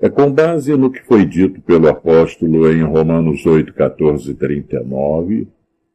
É com base no que foi dito pelo apóstolo em Romanos 8, 14 e 39,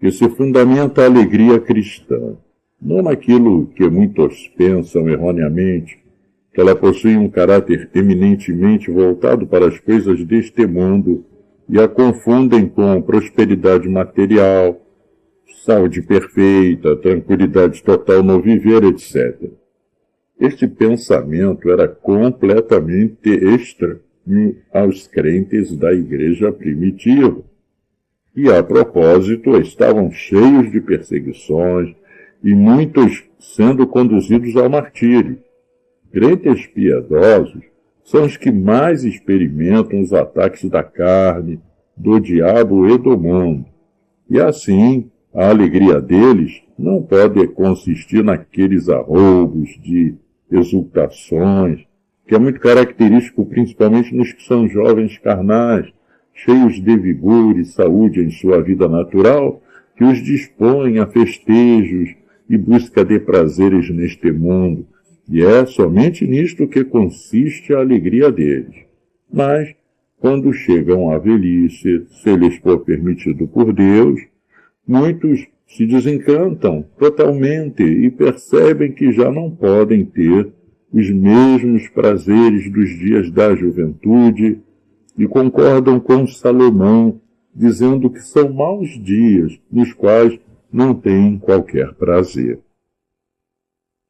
que se fundamenta a alegria cristã, não naquilo que muitos pensam erroneamente, que ela possui um caráter eminentemente voltado para as coisas deste mundo e a confundem com prosperidade material, saúde perfeita, tranquilidade total no viver, etc. Este pensamento era completamente estranho aos crentes da igreja primitiva, e, a propósito, estavam cheios de perseguições e muitos sendo conduzidos ao martírio. Crentes piedosos são os que mais experimentam os ataques da carne, do diabo e do mundo. E assim, a alegria deles não pode consistir naqueles arroubos de exultações, que é muito característico principalmente nos que são jovens carnais, cheios de vigor e saúde em sua vida natural, que os dispõem a festejos e busca de prazeres neste mundo, e é somente nisto que consiste a alegria deles. Mas, quando chegam à velhice, se lhes for permitido por Deus, muitos se desencantam totalmente e percebem que já não podem ter os mesmos prazeres dos dias da juventude e concordam com Salomão, dizendo que são maus dias nos quais não têm qualquer prazer.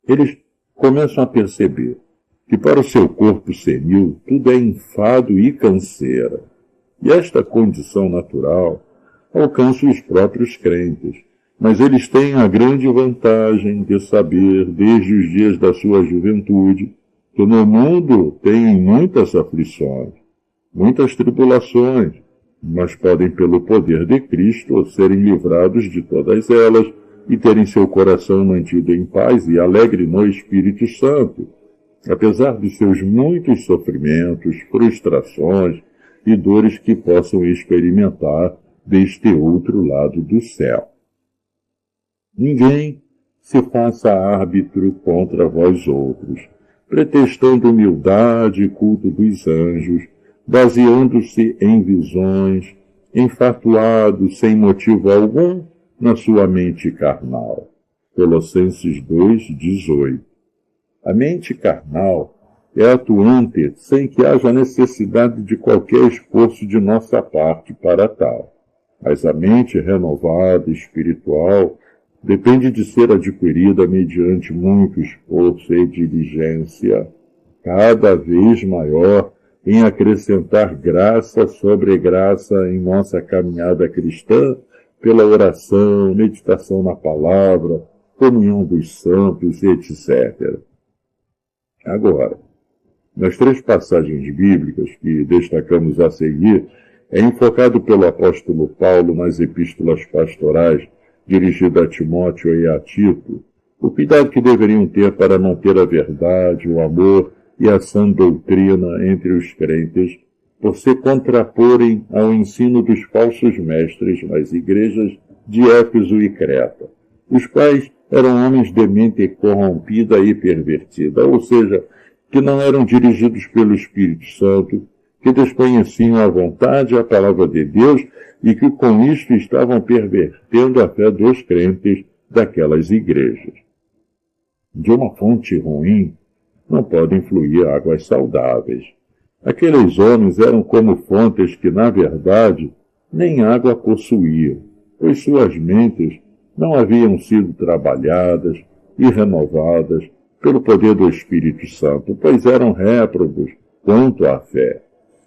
Eles começam a perceber que para o seu corpo senil tudo é enfado e canseira, e esta condição natural alcança os próprios crentes, mas eles têm a grande vantagem de saber, desde os dias da sua juventude, que no mundo têm muitas aflições, muitas tribulações, mas podem, pelo poder de Cristo, serem livrados de todas elas e terem seu coração mantido em paz e alegre no Espírito Santo, apesar de seus muitos sofrimentos, frustrações e dores que possam experimentar deste outro lado do céu. Ninguém se faça árbitro contra vós outros, pretextando humildade e culto dos anjos, baseando-se em visões, enfatuado sem motivo algum na sua mente carnal. Colossenses 2:18. A mente carnal é atuante sem que haja necessidade de qualquer esforço de nossa parte para tal. Mas a mente renovada, espiritual, depende de ser adquirida mediante muito esforço e diligência, cada vez maior em acrescentar graça sobre graça em nossa caminhada cristã, pela oração, meditação na palavra, comunhão dos santos, etc. Agora, nas 3 passagens bíblicas que destacamos a seguir, é enfocado pelo apóstolo Paulo nas epístolas pastorais dirigidas a Timóteo e a Tito, o cuidado que deveriam ter para manter a verdade, o amor e a sã doutrina entre os crentes, por se contraporem ao ensino dos falsos mestres nas igrejas de Éfeso e Creta, os quais eram homens de mente corrompida e pervertida, ou seja, que não eram dirigidos pelo Espírito Santo, que desconheciam a vontade e a palavra de Deus e que com isto estavam pervertendo a fé dos crentes daquelas igrejas. De uma fonte ruim não podem fluir águas saudáveis. Aqueles homens eram como fontes que, na verdade, nem água possuíam, pois suas mentes não haviam sido trabalhadas e renovadas pelo poder do Espírito Santo, pois eram réprobos quanto à fé.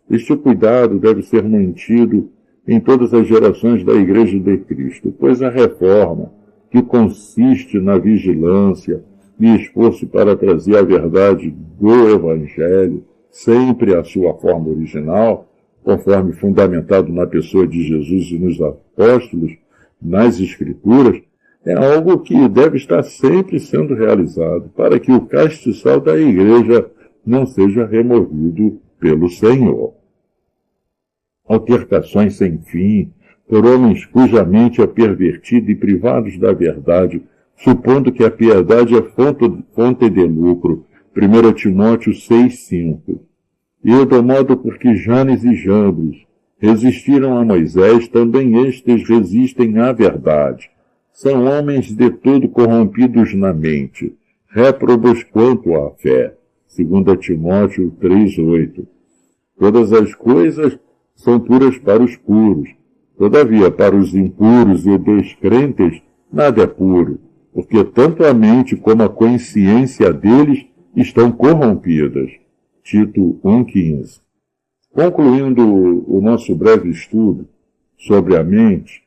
Este cuidado deve ser mantido em todas as gerações da Igreja de Cristo, pois a reforma, que consiste na vigilância e esforço para trazer a verdade do Evangelho, sempre à sua forma original, conforme fundamentado na pessoa de Jesus e nos apóstolos, nas Escrituras, é algo que deve estar sempre sendo realizado, para que o castiçal da Igreja não seja removido pelo Senhor. Altercações sem fim, por homens cuja mente é pervertida e privados da verdade, supondo que a piedade é fonte de lucro, 1 Timóteo 6:5. E do modo por que Janes e Jambres resistiram a Moisés, também estes resistem à verdade. São homens de todo corrompidos na mente, réprobos quanto à fé. 2 Timóteo 3:8. Todas as coisas são puras para os puros. Todavia, para os impuros e descrentes, nada é puro, porque tanto a mente como a consciência deles estão corrompidas. Tito 1,15. Concluindo o nosso breve estudo sobre a mente,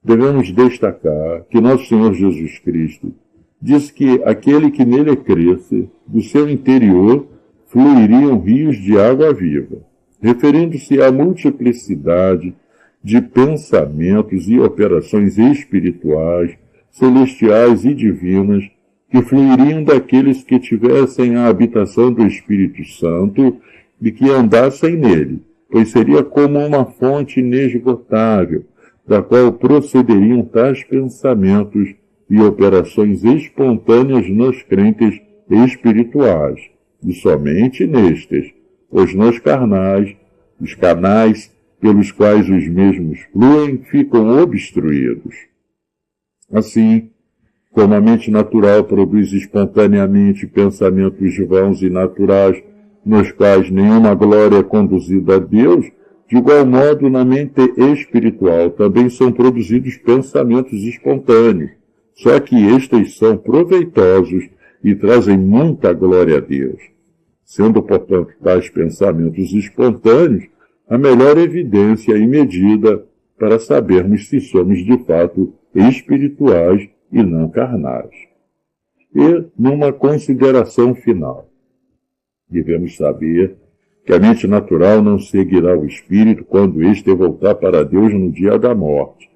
devemos destacar que nosso Senhor Jesus Cristo disse que aquele que nele cresce, do seu interior fluiriam rios de água viva, referindo-se à multiplicidade de pensamentos e operações espirituais, celestiais e divinas que fluiriam daqueles que tivessem a habitação do Espírito Santo e que andassem nele, pois seria como uma fonte inesgotável, da qual procederiam tais pensamentos e operações espontâneas nos crentes espirituais, e somente nestes, pois nos carnais, os canais pelos quais os mesmos fluem ficam obstruídos. Assim, como a mente natural produz espontaneamente pensamentos vãos e naturais, nos quais nenhuma glória é conduzida a Deus, de igual modo, na mente espiritual também são produzidos pensamentos espontâneos, só que estes são proveitosos e trazem muita glória a Deus. Sendo, portanto, tais pensamentos espontâneos a melhor evidência e medida para sabermos se somos de fato espirituais e não carnais. E, numa consideração final, devemos saber que a mente natural não seguirá o espírito quando este voltar para Deus no dia da morte,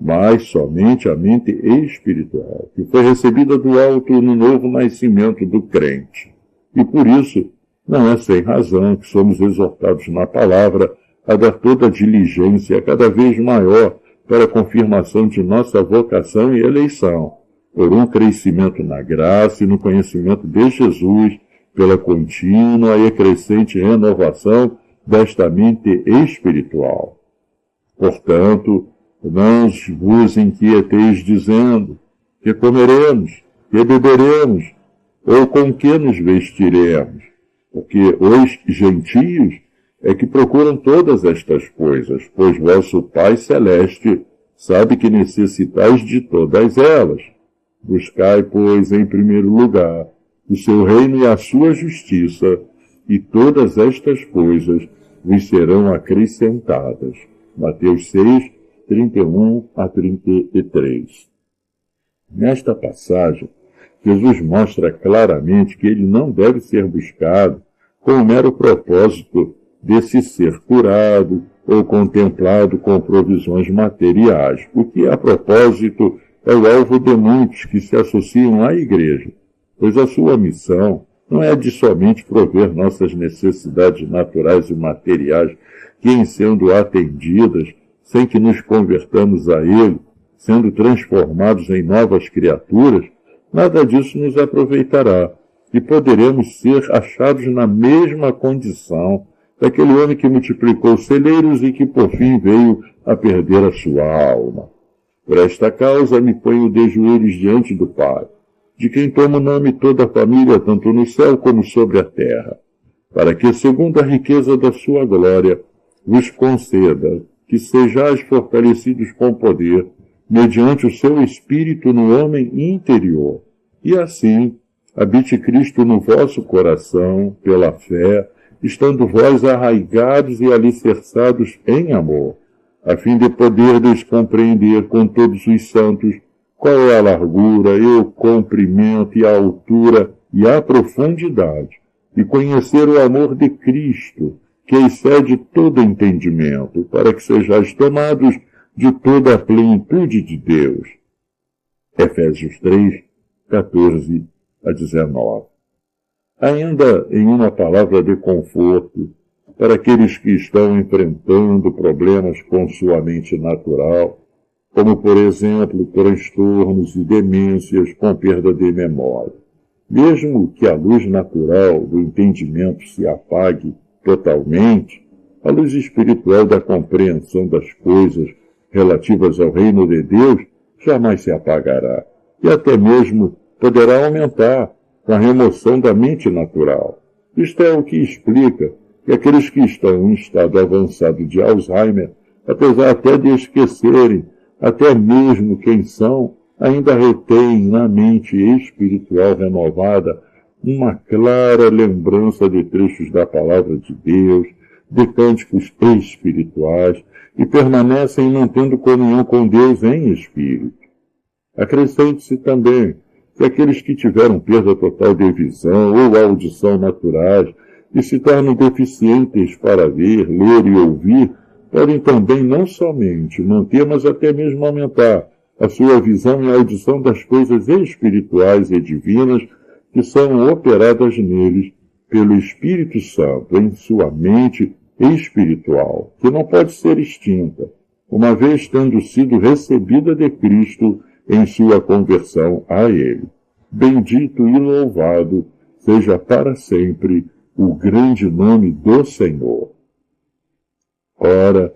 mas somente a mente espiritual, que foi recebida do alto no novo nascimento do crente. E por isso, não é sem razão que somos exortados na palavra a dar toda a diligência cada vez maior para a confirmação de nossa vocação e eleição, por um crescimento na graça e no conhecimento de Jesus, pela contínua e crescente renovação desta mente espiritual. Portanto, não vos inquieteis dizendo que comeremos, que beberemos, ou com que nos vestiremos, porque os gentios é que procuram todas estas coisas, pois vosso Pai Celeste sabe que necessitais de todas elas. Buscai, pois, em primeiro lugar, o seu reino e a sua justiça, e todas estas coisas vos serão acrescentadas. Mateus 6, 31 a 33. Nesta passagem, Jesus mostra claramente que ele não deve ser buscado com o mero propósito de se ser curado ou contemplado com provisões materiais, o que, a propósito, é o alvo de muitos que se associam à igreja, pois a sua missão não é de somente prover nossas necessidades naturais e materiais, que, em sendo atendidas, sem que nos convertamos a ele, sendo transformados em novas criaturas, nada disso nos aproveitará, e poderemos ser achados na mesma condição daquele homem que multiplicou celeiros e que por fim veio a perder a sua alma. Por esta causa me ponho de joelhos diante do Pai, de quem toma o nome toda a família, tanto no céu como sobre a terra, para que, segundo a riqueza da sua glória, vos conceda que sejais fortalecidos com poder, mediante o seu Espírito no homem interior, e assim habite Cristo no vosso coração, pela fé, estando vós arraigados e alicerçados em amor, a fim de poderdes compreender com todos os santos qual é a largura e o comprimento e a altura e a profundidade, e conhecer o amor de Cristo, que excede todo entendimento, para que sejais tomados de toda a plenitude de Deus. Efésios 3, 14 a 19. Ainda em uma palavra de conforto para aqueles que estão enfrentando problemas com sua mente natural, como, por exemplo, transtornos e demências com perda de memória. Mesmo que a luz natural do entendimento se apague totalmente, a luz espiritual da compreensão das coisas relativas ao reino de Deus jamais se apagará e até mesmo poderá aumentar com a remoção da mente natural. Isto é o que explica que aqueles que estão em estado avançado de Alzheimer, apesar até de esquecerem até mesmo quem são, ainda retêm na mente espiritual renovada uma clara lembrança de trechos da palavra de Deus, de cânticos espirituais, e permanecem mantendo comunhão com Deus em espírito. Acrescente-se também que aqueles que tiveram perda total de visão ou audição naturais e se tornam deficientes para ver, ler e ouvir, podem também não somente manter, mas até mesmo aumentar a sua visão e audição das coisas espirituais e divinas que são operadas neles pelo Espírito Santo em sua mente espiritual, que não pode ser extinta, uma vez tendo sido recebida de Cristo em sua conversão a Ele. Bendito e louvado seja para sempre o grande nome do Senhor. Ora,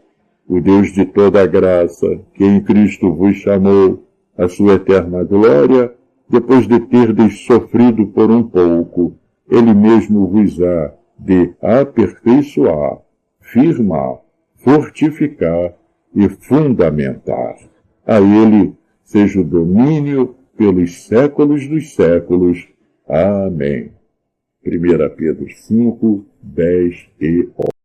o Deus de toda a graça, que em Cristo vos chamou à sua eterna glória, depois de terdes sofrido por um pouco, Ele mesmo vos há de aperfeiçoar, firmar, fortificar e fundamentar. A Ele seja o domínio pelos séculos dos séculos. Amém. 1 Pedro 5, 10 e 11.